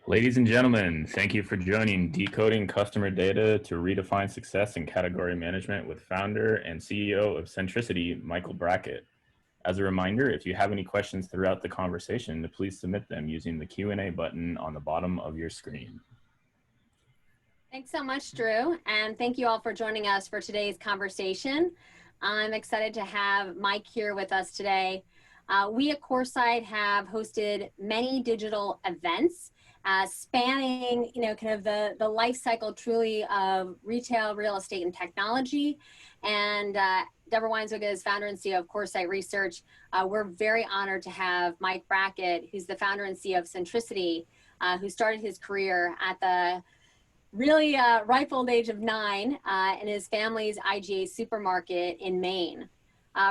Ladies and gentlemen, thank you for joining Decoding Customer Data to Redefine Success in Category Management with founder and CEO of Centricity, Michael Brackett. As a reminder, if you have any questions throughout the conversation, please submit them using the Q&A button on the bottom of your screen. Thanks so much, Drew, and thank you all for joining us for today's conversation. I'm excited to have Mike here with us today. We at Coresight have hosted many digital events spanning, kind of the life cycle truly of retail, real estate, and technology. And Deborah Weinswig is founder and CEO of Coresight Research. We're very honored to have Mike Brackett, who's the founder and CEO of Centricity, who started his career at the really ripe old age of 9 in his family's IGA supermarket in Maine.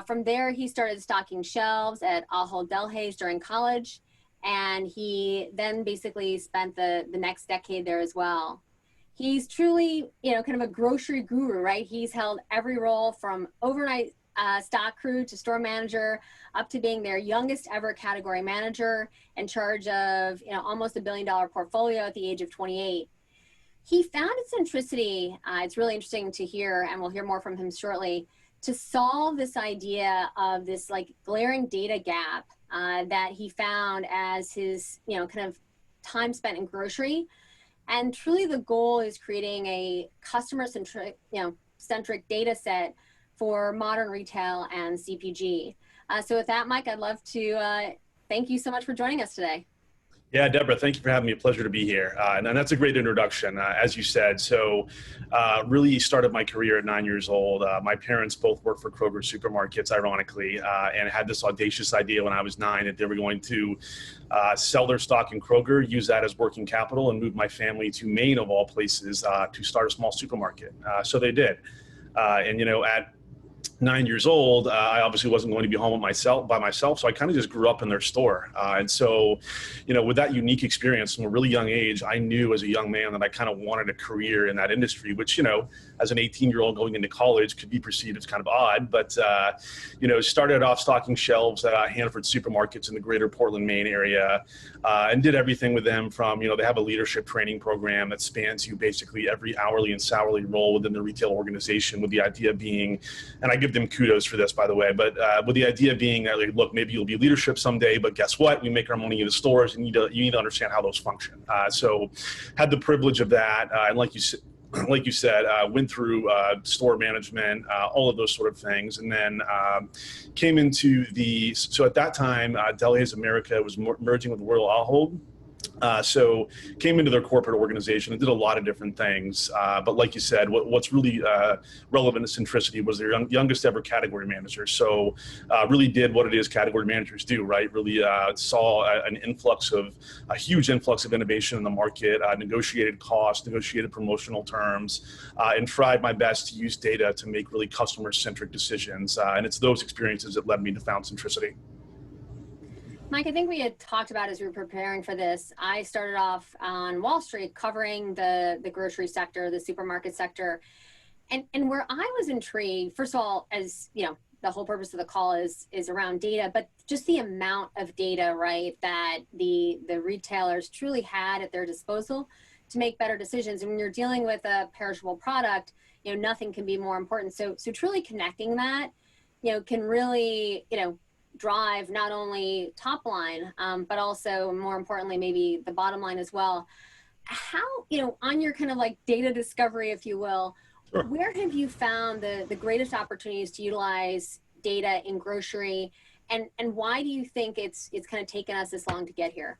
From there, he started stocking shelves at Ahold Delhaize during college, and he then basically spent the next decade there as well. He's truly, kind of a grocery guru, right? He's held every role from overnight stock crew to store manager, up to being their youngest ever category manager in charge of, almost $1 billion portfolio at the age of 28. He founded Centricity, it's really interesting to hear, and we'll hear more from him shortly, to solve this idea of this glaring data gap that he found as his, kind of time spent in grocery. And truly the goal is creating a customer-centric, centric data set for modern retail and CPG. So with that, Mike, I'd love to thank you so much for joining us today. Yeah, Deborah, thank you for having me. A pleasure to be here. And that's a great introduction, as you said. So really started my career at 9 years old. My parents both worked for Kroger supermarkets, ironically, and had this audacious idea when I was 9 that they were going to sell their stock in Kroger, use that as working capital, and move my family to Maine, of all places, to start a small supermarket. So they did. And, at 9 years old, I obviously wasn't going to be home by myself, so I kind of just grew up in their store. And so, with that unique experience from a really young age, I knew as a young man that I kind of wanted a career in that industry, which, as an 18-year-old going into college could be perceived as kind of odd. But, started off stocking shelves at Hannaford supermarkets in the greater Portland, Maine area, and did everything with them from, they have a leadership training program that spans you basically every hourly and salary role within the retail organization, with the idea being, and I give them kudos for this, by the way, but with the idea being that, look, maybe you'll be leadership someday, but guess what? We make our money in the stores, and you need to understand how those function. So had the privilege of that, and like you said, went through store management, all of those sort of things, and then came into so at that time, Delhaize America was merging with Royal Ahold. So came into their corporate organization and did a lot of different things. But like you said, what's really relevant to Centricity was their youngest ever category manager. So really did what it is category managers do, right? Really saw a huge influx of innovation in the market, negotiated costs, negotiated promotional terms, and tried my best to use data to make really customer-centric decisions. And it's those experiences that led me to found Centricity. Mike, I think we had talked about as we were preparing for this, I started off on Wall Street covering the grocery sector, the supermarket sector. And where I was intrigued, first of all, as the whole purpose of the call is around data, but just the amount of data, right, that the retailers truly had at their disposal to make better decisions. And when you're dealing with a perishable product, nothing can be more important. So truly connecting that, can really, drive not only top line, but also more importantly, maybe the bottom line as well. How, on your kind of data discovery, if you will, sure, where have you found the greatest opportunities to utilize data in grocery, and why do you think it's kind of taken us this long to get here?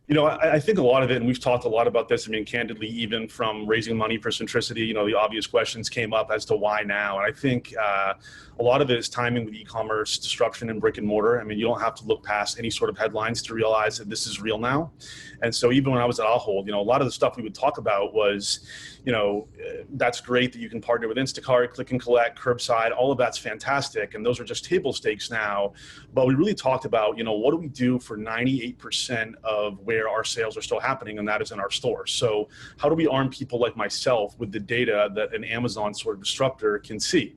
I think a lot of it, and we've talked a lot about this, candidly, even from raising money for Centricity, the obvious questions came up as to why now. And I think a lot of it is timing with e-commerce disruption in brick and mortar. You don't have to look past any sort of headlines to realize that this is real now. And so even when I was at Ahold, a lot of the stuff we would talk about was, that's great that you can partner with Instacart, click and collect, curbside, all of that's fantastic. And those are just table stakes now. But we really talked about, what do we do for 98% of where our sales are still happening, and that is in our stores. So how do we arm people like myself with the data that an Amazon sort of disruptor can see?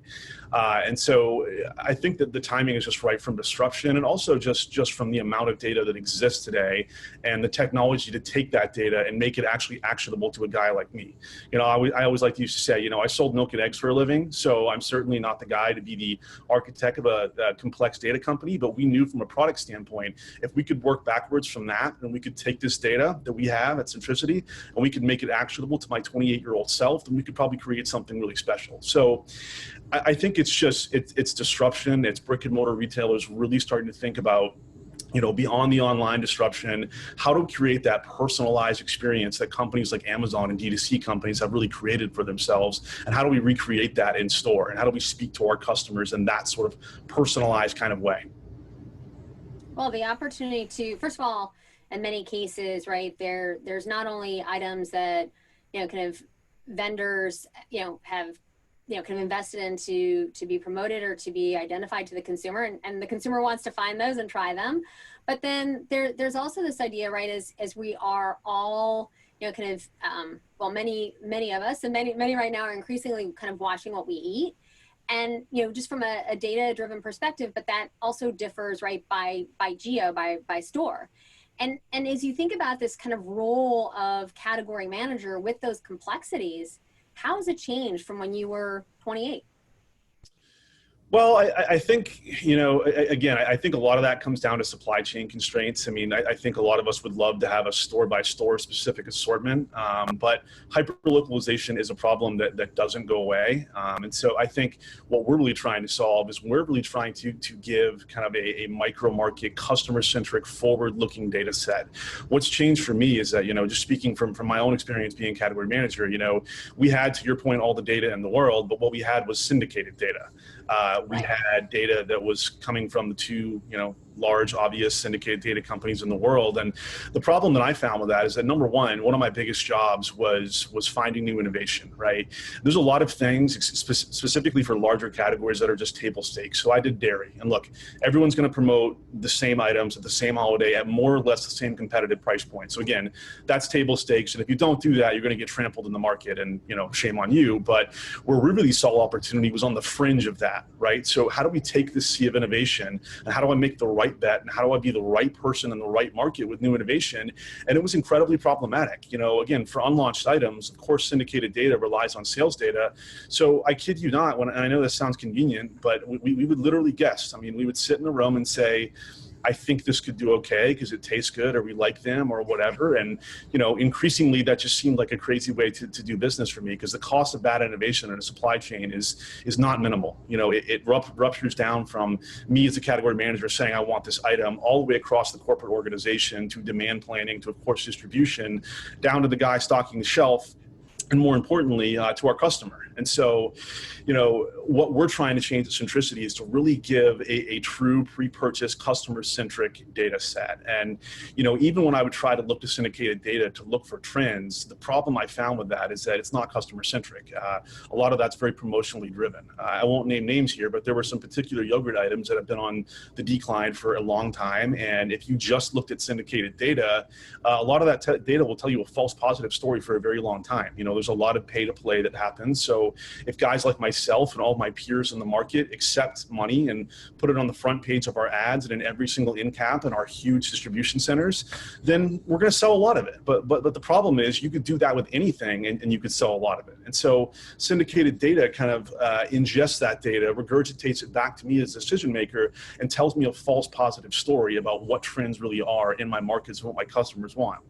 And so so I think that the timing is just right from disruption, and also just from the amount of data that exists today and the technology to take that data and make it actually actionable to a guy like me. You know, I always like to used to say, you know, I sold milk and eggs for a living, so I'm certainly not the guy to be the architect of a complex data company, but we knew from a product standpoint, if we could work backwards from that, and we could take this data that we have at Centricity and we could make it actionable to my 28-year-old self, then we could probably create something really special. So I think it's disruption. It's brick and mortar retailers really starting to think about, you know, beyond the online disruption, how to create that personalized experience that companies like Amazon and D2C companies have really created for themselves, and how do we recreate that in store, and how do we speak to our customers in that sort of personalized kind of way? Well, the opportunity to, first of all, in many cases, right, there's not only items that, you know, kind of vendors, you know, have, you know, kind of invested into to be promoted or to be identified to the consumer, and the consumer wants to find those and try them. But then there's also this idea, right, as we are all, you know, kind of, well, many of us, and many right now are increasingly kind of watching what we eat. And, you know, just from a data-driven perspective, but that also differs, right, by geo, by store. And as you think about this kind of role of category manager with those complexities, how has it changed from when you were 28? Well, I think, you know, again, I think a lot of that comes down to supply chain constraints. I mean, I think a lot of us would love to have a store-by-store specific assortment, but hyper-localization is a problem that doesn't go away. And so I think what we're really trying to solve is we're really trying to give kind of a micro-market, customer-centric, forward-looking data set. What's changed for me is that, you know, just speaking from my own experience being category manager, you know, we had, to your point, all the data in the world, but what we had was syndicated data. We had data that was coming from the two, you know, large, obvious syndicated data companies in the world. And the problem that I found with that is that, number one of my biggest jobs was finding new innovation, right? There's a lot of things specifically for larger categories that are just table stakes. So I did dairy, and look, everyone's going to promote the same items at the same holiday at more or less the same competitive price point. So again, that's table stakes. And if you don't do that, you're going to get trampled in the market, and, you know, shame on you. But where we really saw opportunity was on the fringe of that, right? So how do we take this sea of innovation, and how do I make the right bet, and how do I be the right person in the right market with new innovation? And it was incredibly problematic. You know, again, for unlaunched items, of course, syndicated data relies on sales data. So I kid you not, and I know this sounds convenient, but we would literally guess. I mean, we would sit in a room and say, I think this could do okay because it tastes good, or we like them, or whatever. And, you know, increasingly that just seemed like a crazy way to do business for me, because the cost of bad innovation in a supply chain is not minimal. You know, it ruptures down from me as a category manager saying I want this item all the way across the corporate organization to demand planning to, of course, distribution, down to the guy stocking the shelf, and more importantly, to our customer. And so, you know, what we're trying to change at Centricity is to really give a true pre-purchase customer-centric data set. And, you know, even when I would try to look to syndicated data to look for trends, the problem I found with that is that it's not customer-centric. A lot of that's very promotionally driven. I won't name names here, but there were some particular yogurt items that have been on the decline for a long time. And if you just looked at syndicated data, a lot of that data will tell you a false positive story for a very long time. You know, there's a lot of pay to play that happens. So if guys like myself and all of my peers in the market accept money and put it on the front page of our ads and in every single end cap in our huge distribution centers, then we're going to sell a lot of it. But the problem is you could do that with anything, and you could sell a lot of it. And so syndicated data kind of ingests that data, regurgitates it back to me as a decision maker, and tells me a false positive story about what trends really are in my markets and what my customers want.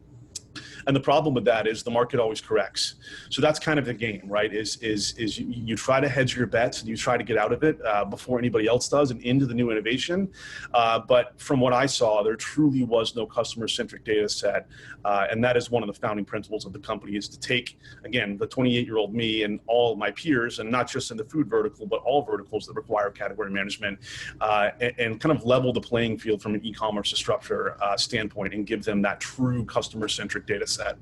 And the problem with that is the market always corrects. So that's kind of the game, right? Is you try to hedge your bets and you try to get out of it before anybody else does and into the new innovation. But from what I saw, there truly was no customer-centric data set. And that is one of the founding principles of the company, is to take, again, the 28-year-old me and all of my peers, and not just in the food vertical, but all verticals that require category management, and kind of level the playing field from an e-commerce disruptor standpoint, and give them that true customer-centric data set.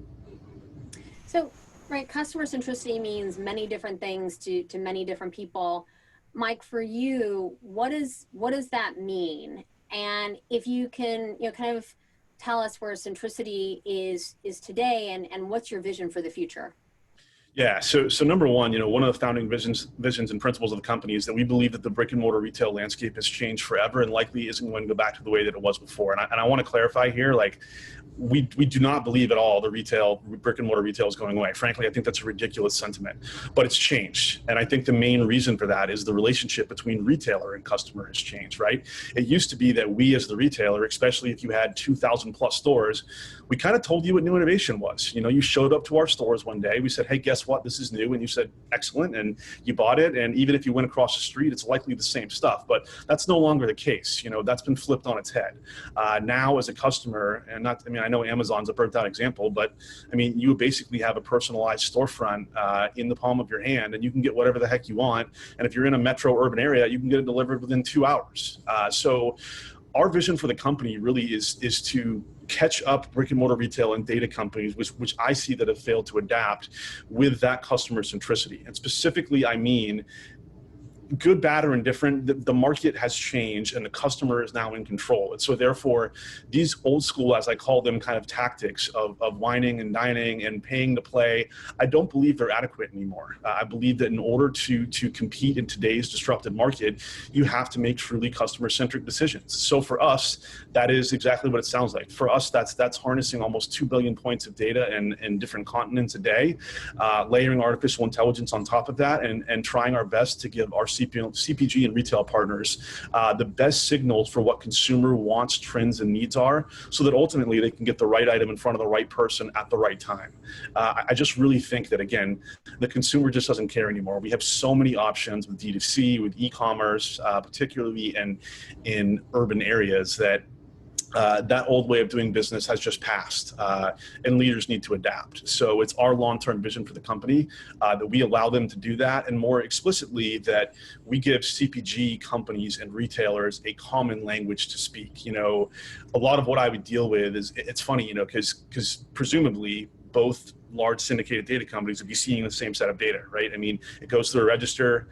So, right, customer centricity means many different things to many different people. Mike, for you, what does that mean? And if you can, you know, kind of tell us where centricity is today, and what's your vision for the future? Yeah, so number one, one of the founding visions and principles of the company is that we believe that the brick and mortar retail landscape has changed forever and likely isn't going to go back to the way that it was before. And I want to clarify here, like, we do not believe at all the brick and mortar retail is going away. Frankly, I think that's a ridiculous sentiment, but it's changed. And I think the main reason for that is the relationship between retailer and customer has changed, right? It used to be that we as the retailer, especially if you had 2,000 plus stores, we kind of told you what new innovation was. You showed up to our stores one day, we said, hey, guess what? This is new. And you said, excellent. And you bought it. And even if you went across the street, it's likely the same stuff, but that's no longer the case. That's been flipped on its head. Now as a customer, and I know Amazon's a burnt out example, but you basically have a personalized storefront in the palm of your hand, and you can get whatever the heck you want. And if you're in a metro urban area, you can get it delivered within 2 hours. So our vision for the company really is to catch up brick and mortar retail and data companies, which I see that have failed to adapt with that customer centricity. And specifically, I mean, good, bad, or indifferent, the market has changed and the customer is now in control. And so therefore, these old school, as I call them, kind of tactics of whining and dining and paying to play, I don't believe they're adequate anymore. I believe that in order to compete in today's disrupted market, you have to make truly customer-centric decisions. So for us, that is exactly what it sounds like. For us, that's harnessing almost 2 billion points of data in different continents a day, layering artificial intelligence on top of that, and trying our best to give our CPG and retail partners the best signals for what consumer wants, trends, and needs are, so that ultimately they can get the right item in front of the right person at the right time. I just really think that, again, the consumer just doesn't care anymore. We have so many options with D2C, with e-commerce, particularly in urban areas, that that old way of doing business has just passed, and leaders need to adapt. So it's our long-term vision for the company that we allow them to do that, and more explicitly that we give CPG companies and retailers a common language to speak. A lot of what I would deal with is, it's funny, because presumably both large syndicated data companies would be seeing the same set of data, right? It goes through a register.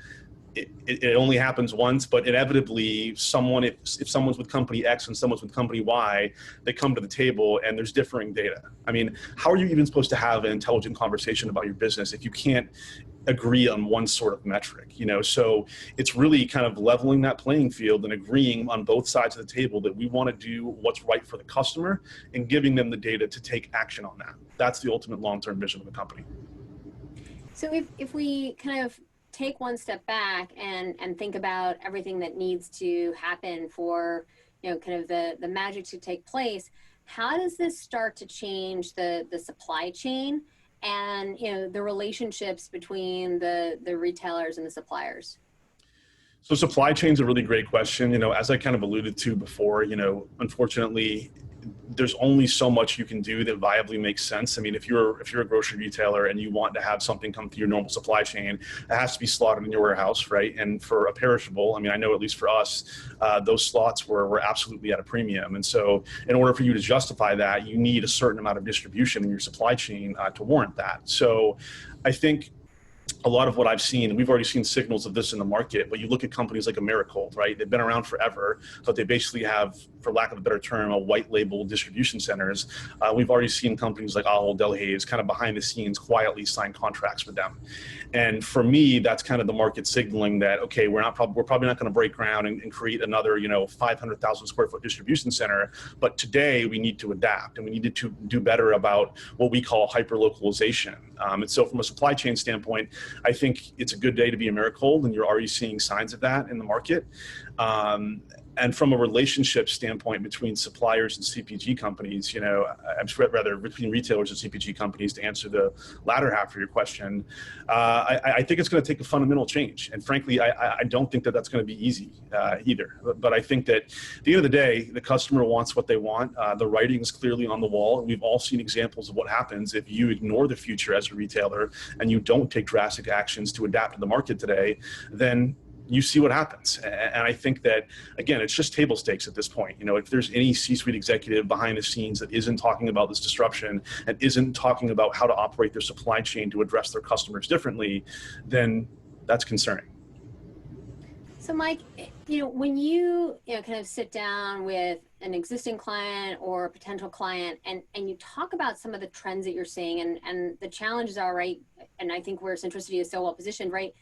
It only happens once, but inevitably if someone's with company X and someone's with company Y, they come to the table and there's differing data. How are you even supposed to have an intelligent conversation about your business if you can't agree on one sort of metric? So it's really kind of leveling that playing field and agreeing on both sides of the table that we want to do what's right for the customer and giving them the data to take action on that. That's the ultimate long-term vision of the company. So if we kind of take one step back and think about everything that needs to happen for, kind of the magic to take place, how does this start to change the supply chain and, the relationships between the retailers and the suppliers? So supply chain is a really great question. As I kind of alluded to before, unfortunately, there's only so much you can do that viably makes sense. If you're a grocery retailer and you want to have something come through your normal supply chain, it has to be slotted in your warehouse, right? And for a perishable, I know at least for us, those slots were absolutely at a premium. And so in order for you to justify that, you need a certain amount of distribution in your supply chain to warrant that. So I think a lot of what I've seen, and we've already seen signals of this in the market, but you look at companies like Americold, right? They've been around forever, but they basically have, for lack of a better term, a white label distribution centers. We've already seen companies like Ahold Delhaize kind of behind the scenes quietly sign contracts with them. And for me, that's kind of the market signaling that, okay, we're probably not going to break ground and create another, 500,000 square foot distribution center. But today we need to adapt, and we need to do better about what we call hyper-localization. And so from a supply chain standpoint, I think it's a good day to be Americold, and you're already seeing signs of that in the market. And from a relationship standpoint between suppliers and CPG companies, rather between retailers and CPG companies, to answer the latter half of your question, I think it's going to take a fundamental change. And frankly, I don't think that that's going to be easy either. But I think that at the end of the day, the customer wants what they want. The writing is clearly on the wall. We've all seen examples of what happens if you ignore the future as a retailer and you don't take drastic actions to adapt to the market today. Then you see what happens. And I think that, again, it's just table stakes at this point. If there's any C-suite executive behind the scenes that isn't talking about this disruption and isn't talking about how to operate their supply chain to address their customers differently, then that's concerning. So Mike, when kind of sit down with an existing client or a potential client and you talk about some of the trends that you're seeing and the challenges are, right, and I think where Centricity is so well positioned, right,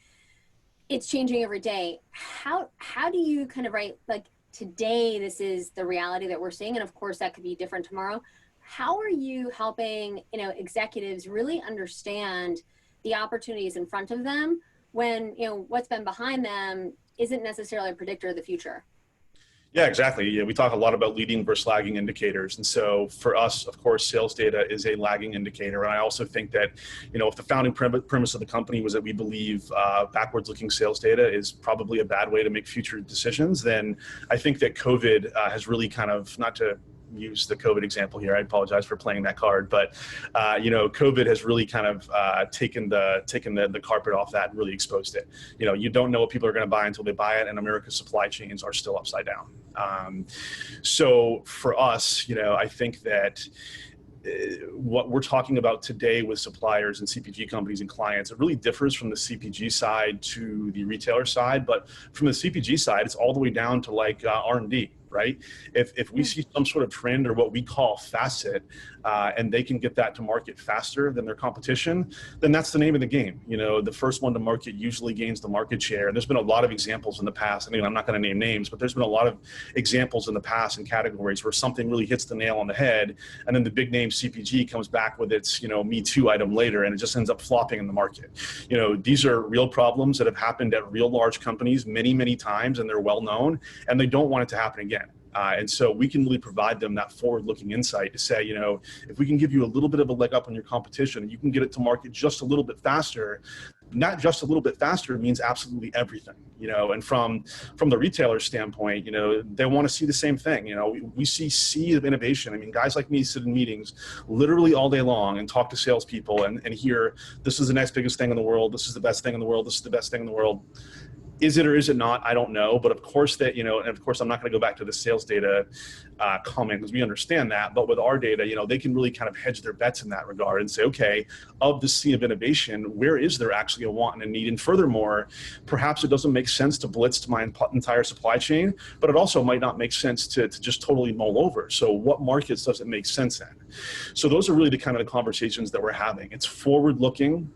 it's changing every day. How do you kind of, right, like today this is the reality that we're seeing, and of course that could be different tomorrow. How are you helping executives really understand the opportunities in front of them when what's been behind them isn't necessarily a predictor of the future? Yeah, exactly. Yeah, we talk a lot about leading versus lagging indicators. And so for us, of course, sales data is a lagging indicator. And I also think that, if the founding premise of the company was that we believe backwards looking sales data is probably a bad way to make future decisions, then I think that COVID has really kind of, not to use the COVID example here, I apologize for playing that card, but COVID has really kind of taken the carpet off that and really exposed it. You don't know what people are going to buy until they buy it, and America's supply chains are still upside down. So for us, I think that what we're talking about today with suppliers and CPG companies and clients, it really differs from the CPG side to the retailer side. But from the CPG side, it's all the way down to like R&D, right? If we see some sort of trend or what we call facet, and they can get that to market faster than their competition, then that's the name of the game. The first one to market usually gains the market share. And there's been a lot of examples in the past. I'm not going to name names, but there's been a lot of examples in the past in categories where something really hits the nail on the head, and then the big name CPG comes back with its, Me Too item later, and it just ends up flopping in the market. These are real problems that have happened at real large companies many, many times, and they're well known, and they don't want it to happen again. And so we can really provide them that forward-looking insight to say, if we can give you a little bit of a leg up on your competition, and you can get it to market just a little bit faster, not just a little bit faster means absolutely everything, and from the retailer standpoint, they want to see the same thing. We see seed of innovation. Guys like me sit in meetings literally all day long and talk to salespeople and hear, this is the next biggest thing in the world. This is the best thing in the world. This is the best thing in the world. Is it or is it not? I don't know. But of course that, and of course I'm not going to go back to the sales data comment because we understand that. But with our data, they can really kind of hedge their bets in that regard and say, okay, of the sea of innovation, where is there actually a want and a need? And furthermore, perhaps it doesn't make sense to blitz to my entire supply chain, but it also might not make sense to just totally mull over. So what markets does it make sense in? So those are really the kind of the conversations that we're having. It's forward looking.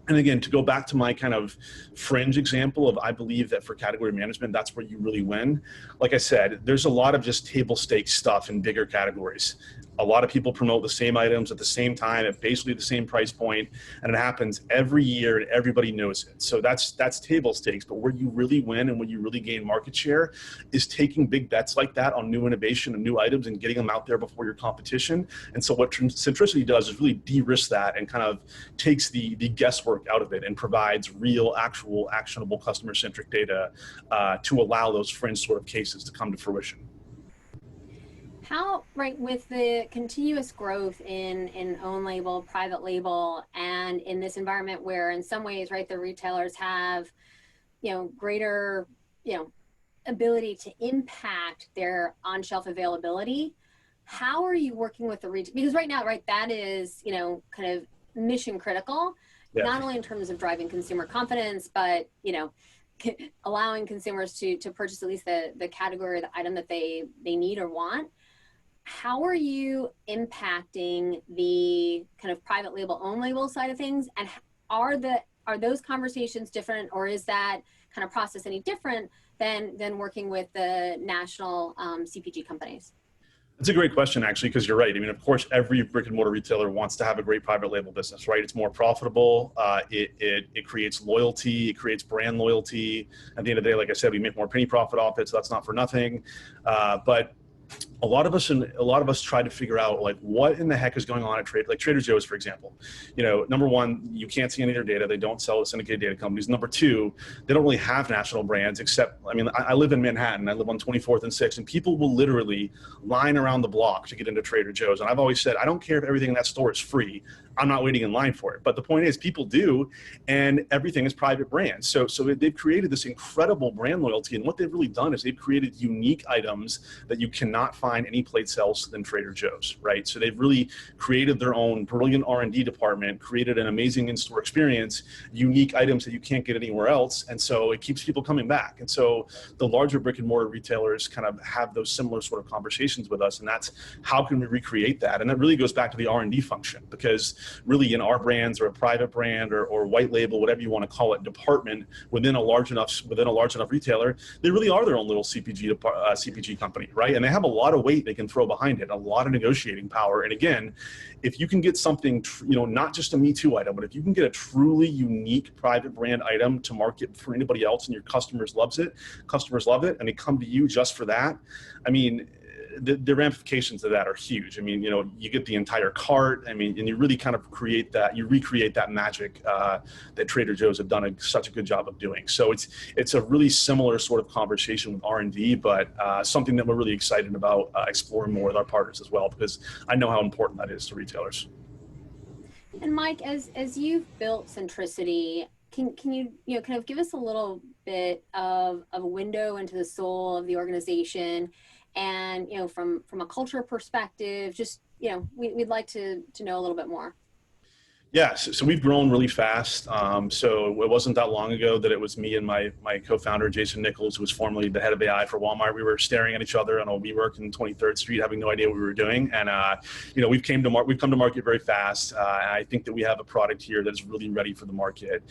And again, to go back to my kind of fringe example of, I believe that for category management, that's where you really win. Like I said, there's a lot of just table stakes stuff in bigger categories. A lot of people promote the same items at the same time at basically the same price point, and it happens every year and everybody knows it. So that's table stakes, but where you really win and where you really gain market share is taking big bets like that on new innovation and new items and getting them out there before your competition. And so what Centricity does is really de-risk that and kind of takes the guesswork out of it and provides real, actual, actionable customer-centric data to allow those fringe sort of cases to come to fruition. How, right, with the continuous growth in own label, private label, and in this environment where in some ways, right, the retailers have, greater, ability to impact their on-shelf availability, how are you working with the retail? Because right now, right, that is, kind of mission critical, not only in terms of driving consumer confidence, but, allowing consumers to purchase at least the category or the item that they need or want. How are you impacting the kind of private label, own label side of things? And are those conversations different, or is that kind of process any different than working with the national CPG companies? That's a great question, actually, because you're right. Of course, every brick and mortar retailer wants to have a great private label business, right? It's more profitable. It creates loyalty. It creates brand loyalty. At the end of the day, like I said, we make more penny profit off it, so that's not for nothing. But a lot of us try to figure out like what in the heck is going on at Trader Joe's, for example. Number one, you can't see any of their data. They don't sell to syndicated data companies. Number two, they don't really have national brands except, I live in Manhattan. I live on 24th and 6th, and people will literally line around the block to get into Trader Joe's. And I've always said, I don't care if everything in that store is free. I'm not waiting in line for it. But the point is, people do, and everything is private brands. So they've created this incredible brand loyalty. And what they've really done is they've created unique items that you cannot find find any place else than Trader Joe's, right? So they've really created their own brilliant R&D department, created an amazing in-store experience, unique items that you can't get anywhere else. And so it keeps people coming back. And so the larger brick and mortar retailers kind of have those similar sort of conversations with us. And that's how can we recreate that? And that really goes back to the R&D function, because really in our brands or a private brand or white label, whatever you want to call it, department within a large enough retailer, they really are their own little CPG company, right? And they have a lot of weight they can throw behind it, a lot of negotiating power. And again, if you can get something, not just a Me Too item, but if you can get a truly unique private brand item to market for anybody else and your customers love it, and they come to you just for that, I mean, the ramifications of that are huge. I mean, you get the entire cart. I mean, and you really kind of recreate that magic that Trader Joe's have done such a good job of doing. So it's a really similar sort of conversation with R&D, but something that we're really excited about exploring more with our partners as well, because I know how important that is to retailers. And Mike, as you've built Centricity, can you kind of give us a little bit of a window into the soul of the organization? And, from a culture perspective, just, we'd like to know a little bit more. Yeah, so we've grown really fast. So it wasn't that long ago that it was me and my co-founder, Jason Nichols, who was formerly the head of AI for Walmart. We were staring at each other on a WeWork in 23rd Street, having no idea what we were doing. And, we've come to market very fast. And I think that we have a product here that's really ready for the market.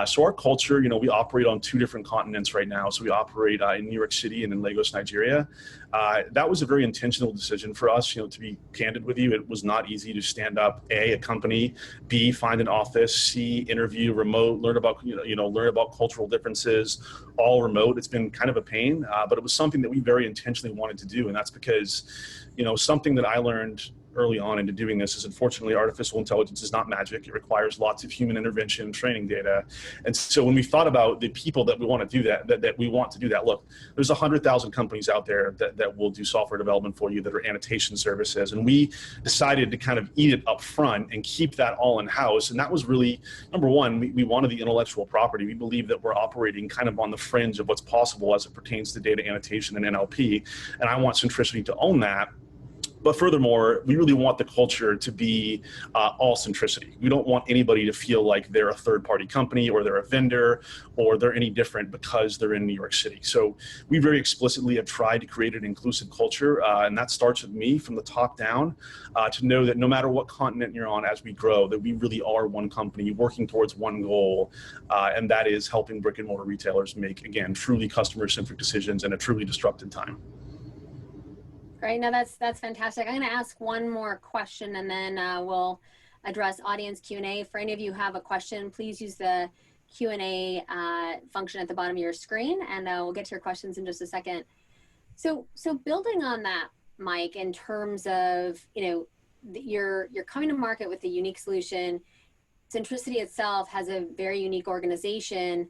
So our culture, we operate on 2 different continents right now. So we operate in New York City and in Lagos, Nigeria. That was a very intentional decision for us. To be candid with you, it was not easy to stand up a company, B, find an office, C, interview remote, learn about cultural differences, all remote. It's been kind of a pain, but it was something that we very intentionally wanted to do. And that's because, something that I learned early on into doing this is, unfortunately, artificial intelligence is not magic. It requires lots of human intervention, training data. And so when we thought about the people that we want to do that, look, there's 100,000 companies out there that will do software development for you that are annotation services. And we decided to kind of eat it up front and keep that all in-house. And that was really, number one, we wanted the intellectual property. We believe that we're operating kind of on the fringe of what's possible as it pertains to data annotation and NLP. And I want Centricity to own that. But furthermore, we really want the culture to be all Centricity. We don't want anybody to feel like they're a third-party company or they're a vendor or they're any different because they're in New York City. So we very explicitly have tried to create an inclusive culture, and that starts with me from the top down, to know that no matter what continent you're on as we grow, that we really are one company working towards one goal, and that is helping brick and mortar retailers make, again, truly customer-centric decisions in a truly disrupted time. Great. No, that's fantastic. I'm going to ask one more question and then we'll address audience Q&A. For any of you who have a question, please use the Q&A function at the bottom of your screen, and we'll get to your questions in just a second. So building on that, Mike, in terms of, you're coming to market with a unique solution. Centricity itself has a very unique organization.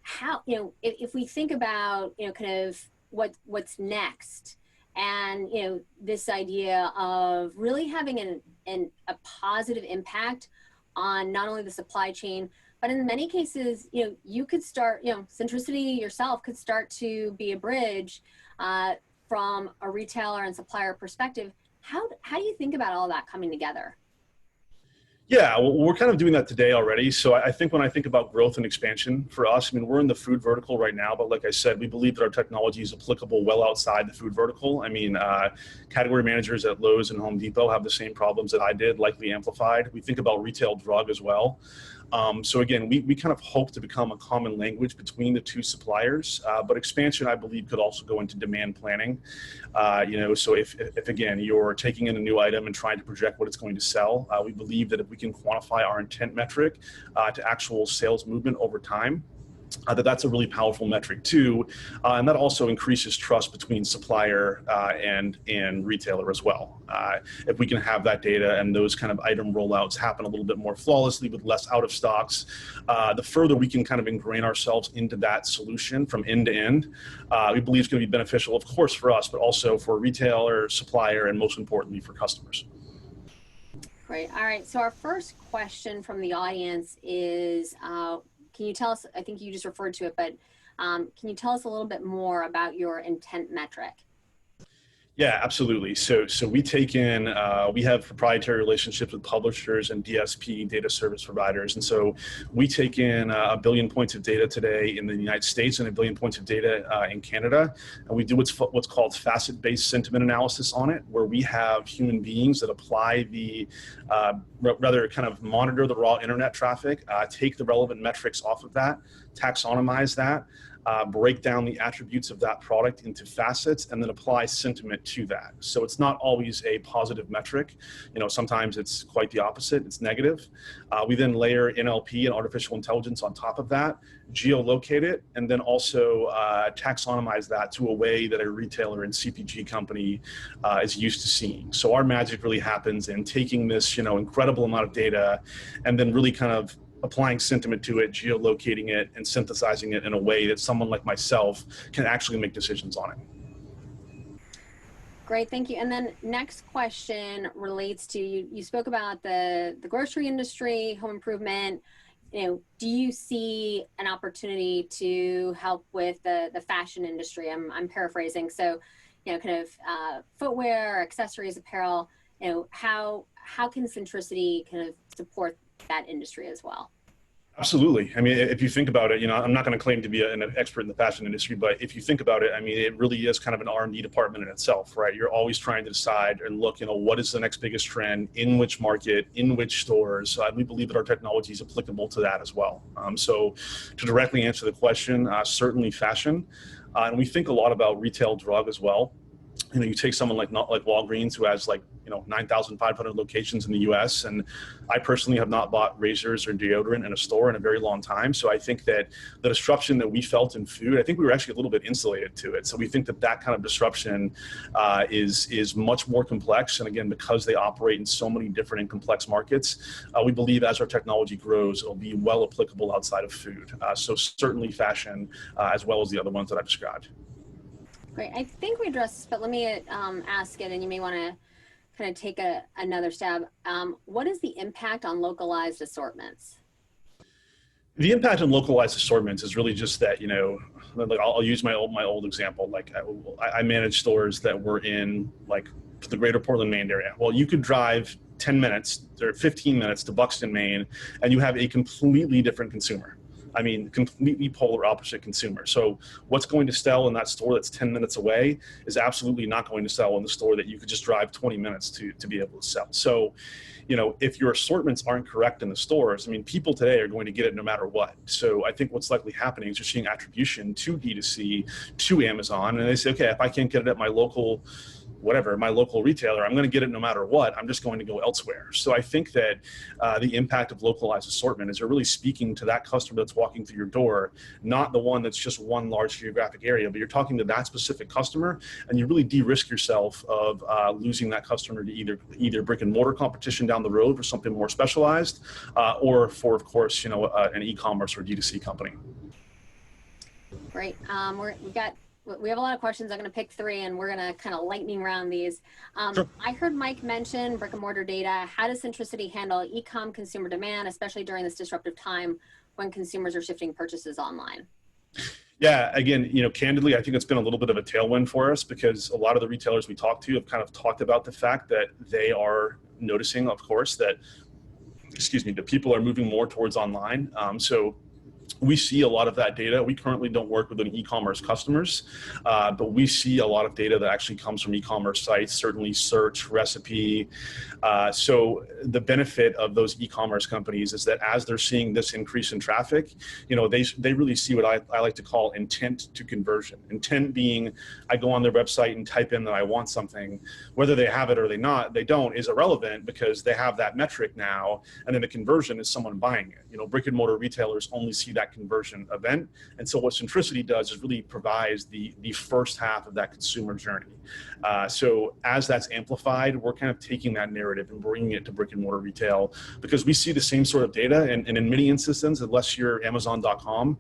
How, if we think about, kind of what's next, and this idea of really having a positive impact on not only the supply chain, but in many cases, you could start, Centricity yourself could start to be a bridge from a retailer and supplier perspective. How do you think about all that coming together? Yeah, well, we're kind of doing that today already. So I think when I think about growth and expansion for us, we're in the food vertical right now, but like I said, we believe that our technology is applicable well outside the food vertical. Category managers at Lowe's and Home Depot have the same problems that I did, likely amplified. We think about retail drug as well. So again, we kind of hope to become a common language between the 2 suppliers, but expansion, I believe, could also go into demand planning. So if again, you're taking in a new item and trying to project what it's going to sell, we believe that if we can quantify our intent metric to actual sales movement over time, that's a really powerful metric too, and that also increases trust between supplier and retailer as well. If we can have that data and those kind of item rollouts happen a little bit more flawlessly with less out of stocks, the further we can kind of ingrain ourselves into that solution from end to end, we believe it's going to be beneficial, of course, for us, but also for retailer, supplier, and most importantly for customers. Great. All right. So our first question from the audience is, can you tell us, I think you just referred to it, but can you tell us a little bit more about your intent metric? Yeah, absolutely. So we take in, we have proprietary relationships with publishers and DSP, data service providers. And so we take in a billion points of data today in the United States and a billion points of data in Canada. And we do what's called facet-based sentiment analysis on it, where we have human beings that apply the, rather kind of monitor the raw internet traffic, take the relevant metrics off of that, taxonomize that, break down the attributes of that product into facets, and then apply sentiment to that. So it's not always a positive metric. Sometimes it's quite the opposite. It's negative. We then layer NLP and artificial intelligence on top of that, geolocate it, and then also taxonomize that to a way that a retailer and CPG company is used to seeing. So our magic really happens in taking this, incredible amount of data and then really kind of applying sentiment to it, geolocating it, and synthesizing it in a way that someone like myself can actually make decisions on it. Great, thank you. And then next question relates to, you spoke about the grocery industry, home improvement. Do you see an opportunity to help with the fashion industry? I'm paraphrasing. So, kind of footwear, accessories, apparel, how can Centricity kind of support that industry as well? Absolutely. I mean, if you think about it, I'm not going to claim to be an expert in the fashion industry, but if you think about it, I mean, it really is kind of an R&D department in itself, right? You're always trying to decide and look, what is the next biggest trend, in which market, in which stores. We believe that our technology is applicable to that as well. So to directly answer the question, certainly fashion. And we think a lot about retail drug as well. You take someone like Walgreens, who has 9,500 locations in the US. And I personally have not bought razors or deodorant in a store in a very long time. So I think that the disruption that we felt in food, I think we were actually a little bit insulated to it. So we think that kind of disruption is much more complex. And again, because they operate in so many different and complex markets, we believe as our technology grows, it'll be well applicable outside of food. So certainly fashion, as well as the other ones that I've described. Great. I think we addressed this, but let me ask it, and you may want to kind of take another stab. What is the impact on localized assortments? The impact on localized assortments is really just that, I'll use my old example. I manage stores that were in the greater Portland, Maine area. Well, you could drive 10 minutes or 15 minutes to Buxton, Maine, and you have a completely different consumer. I mean, completely polar opposite consumer. So what's going to sell in that store that's 10 minutes away is absolutely not going to sell in the store that you could just drive 20 minutes to be able to sell. So, if your assortments aren't correct in the stores, I mean, people today are going to get it no matter what. So I think what's likely happening is you're seeing attribution to D2C, to Amazon, and they say, okay, if I can't get it at my local retailer, I'm going to get it no matter what. I'm just going to go elsewhere. So I think that the impact of localized assortment is you're really speaking to that customer that's walking through your door, not the one that's just one large geographic area, but you're talking to that specific customer, and you really de-risk yourself of losing that customer to either brick and mortar competition down the road for something more specialized, or for, of course, an e-commerce or D2C company. Great. We have a lot of questions. I'm going to pick three, and we're going to kind of lightning round these. Sure. I heard Mike mention brick and mortar data. How does Centricity handle e-com consumer demand, especially during this disruptive time when consumers are shifting purchases online? Yeah, again, candidly, I think it's been a little bit of a tailwind for us because a lot of the retailers we talked to have kind of talked about the fact that they are noticing, of course, that people are moving more towards online. So we see a lot of that data. We currently don't work with any e-commerce customers, but we see a lot of data that actually comes from e-commerce sites, certainly search, recipe. So the benefit of those e-commerce companies is that as they're seeing this increase in traffic, they really see what I like to call intent to conversion. Intent being, I go on their website and type in that I want something, whether they have it or they don't is irrelevant because they have that metric now, and then the conversion is someone buying it. Brick and mortar retailers only see that conversion event. And so what Centricity does is really provides the first half of that consumer journey. So as that's amplified, we're kind of taking that narrative and bringing it to brick and mortar retail because we see the same sort of data. And in many instances, unless you're Amazon.com,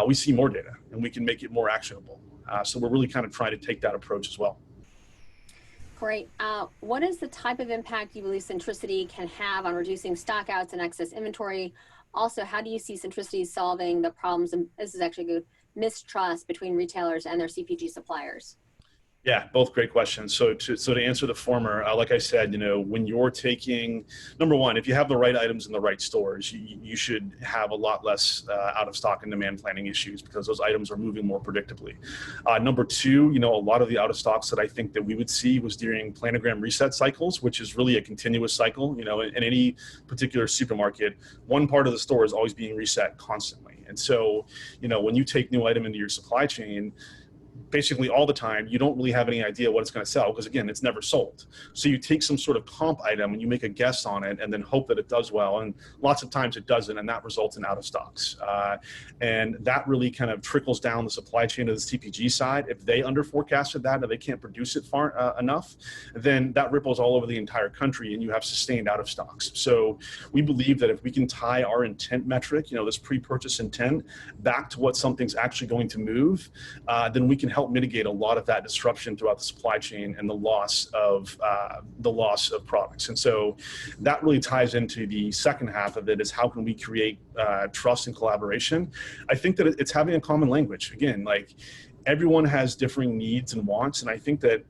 we see more data and we can make it more actionable. So we're really kind of trying to take that approach as well. Great. What is the type of impact you believe Centricity can have on reducing stockouts and excess inventory? Also, how do you see Centricity solving the problems, and this is actually good, mistrust between retailers and their CPG suppliers? Yeah, both great questions. So to answer the former, like I said, when you're taking, number one, if you have the right items in the right stores, you should have a lot less out of stock and demand planning issues because those items are moving more predictably. Number two, a lot of the out of stocks that I think that we would see was during planogram reset cycles, which is really a continuous cycle. In any particular supermarket, one part of the store is always being reset constantly. And so, when you take new item into your supply chain, basically all the time, you don't really have any idea what it's going to sell because, again, it's never sold. So you take some sort of comp item and you make a guess on it and then hope that it does well. And lots of times it doesn't, and that results in out of stocks. And that really kind of trickles down the supply chain to the CPG side. If they under forecasted that or they can't produce it far enough, then that ripples all over the entire country and you have sustained out of stocks. So we believe that if we can tie our intent metric, this pre-purchase intent, back to what something's actually going to move, then we can help mitigate a lot of that disruption throughout the supply chain and the loss of products. And so that really ties into the second half of it, is how can we create trust and collaboration. I think that it's having a common language. Again, like, everyone has differing needs and wants, and I think that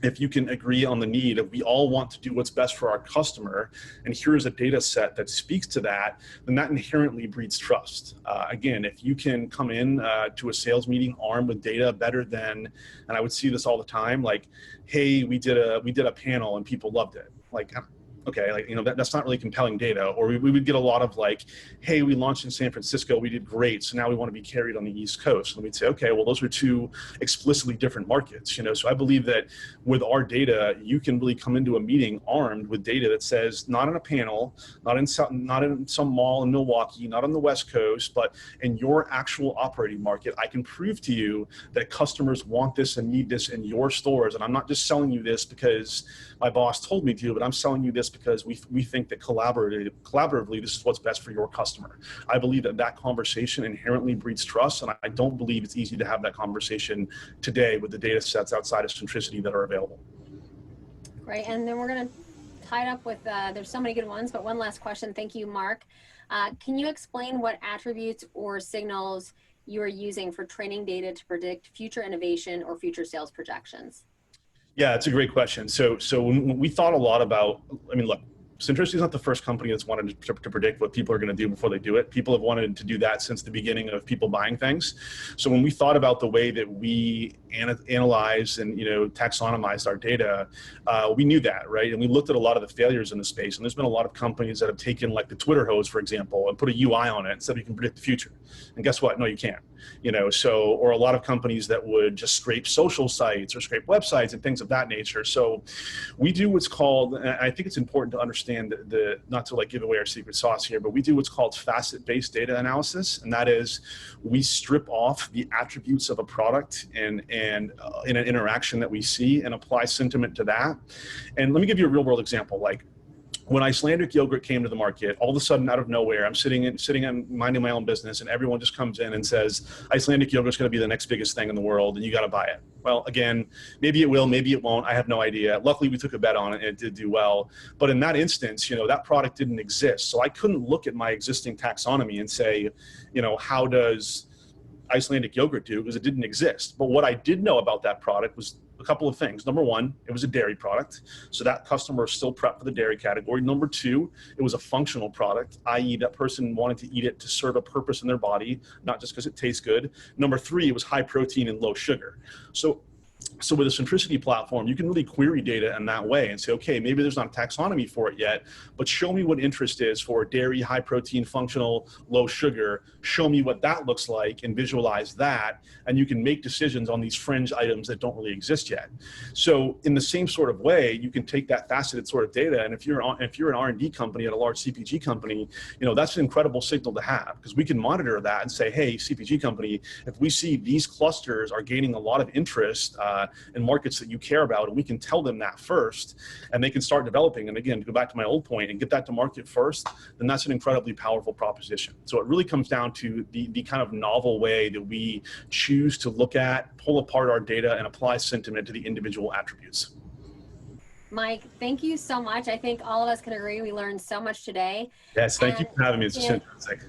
if you can agree on the need of we all want to do what's best for our customer, and here's a data set that speaks to that, then that inherently breeds trust. Again, if you can come in to a sales meeting armed with data better than, and I would see this all the time, like, hey, we did a panel and people loved it. Like, okay, like, that's not really compelling data. Or we would get a lot of like, hey, we launched in San Francisco, we did great, so now we want to be carried on the East Coast. And we'd say, okay, well, those are two explicitly different markets, So I believe that with our data, you can really come into a meeting armed with data that says, not in a panel, not in some mall in Milwaukee, not on the West Coast, but in your actual operating market, I can prove to you that customers want this and need this in your stores. And I'm not just selling you this because my boss told me to, but I'm selling you this because we think that collaboratively, this is what's best for your customer. I believe that conversation inherently breeds trust, and I don't believe it's easy to have that conversation today with the data sets outside of Centricity that are available. Great, and then we're going to tie it up with, there's so many good ones, but one last question. Thank you, Mark. Can you explain what attributes or signals you are using for training data to predict future innovation or future sales projections? Yeah, it's a great question. So when we thought a lot about, look, Centricity is not the first company that's wanted to predict what people are going to do before they do it. People have wanted to do that since the beginning of people buying things. So when we thought about the way that we analyze and taxonomize our data, we knew that, right? And we looked at a lot of the failures in the space. And there's been a lot of companies that have taken, like, the Twitter hose, for example, and put a UI on it and said you can predict the future. And guess what? No, you can't. Or a lot of companies that would just scrape social sites or scrape websites and things of that nature. So we do what's called, and I think it's important to understand not to give away our secret sauce here, but we do what's called facet-based data analysis. And that is, we strip off the attributes of a product and in an interaction that we see and apply sentiment to that. And let me give you a real world example. Like, when Icelandic yogurt came to the market, all of a sudden, out of nowhere, I'm sitting and minding my own business, and everyone just comes in and says, Icelandic yogurt is going to be the next biggest thing in the world, and you got to buy it. Well, again, maybe it will, maybe it won't. I have no idea. Luckily, we took a bet on it, and it did do well. But in that instance, that product didn't exist. So I couldn't look at my existing taxonomy and say, how does Icelandic yogurt do? Because it didn't exist. But what I did know about that product was a couple of things. Number one, it was a dairy product, so that customer is still prepped for the dairy category. Number two, it was a functional product, i.e. that person wanted to eat it to serve a purpose in their body, not just because it tastes good. Number three, it was high protein and low sugar. So with a Centricity platform, you can really query data in that way and say, okay, maybe there's not a taxonomy for it yet, but show me what interest is for dairy, high protein, functional, low sugar. Show me what that looks like and visualize that. And you can make decisions on these fringe items that don't really exist yet. So in the same sort of way, you can take that faceted sort of data. And if you're an R&D company at a large CPG company, that's an incredible signal to have, because we can monitor that and say, hey, CPG company, if we see these clusters are gaining a lot of interest in markets that you care about, and we can tell them that first, and they can start developing. And again, to go back to my old point and get that to market first, then that's an incredibly powerful proposition. So it really comes down to the kind of novel way that we choose to look at, pull apart our data, and apply sentiment to the individual attributes. Mike, thank you so much. I think all of us can agree we learned so much today. Yes, thank you for having me. It's fantastic.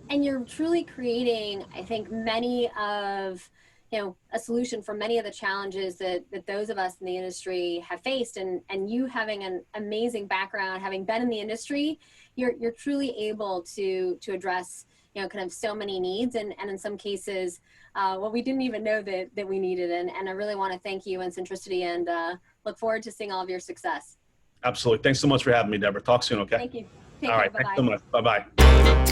And you're truly creating, I think, many of a solution for many of the challenges that those of us in the industry have faced. And you having an amazing background, having been in the industry, you're truly able to address, kind of so many needs, and in some cases, what we didn't even know that we needed. And I really want to thank you and Centricity, and look forward to seeing all of your success. Absolutely. Thanks so much for having me, Deborah. Talk soon, okay? Thank you. Take All care. right. Bye-bye. Thanks so much. Bye-bye.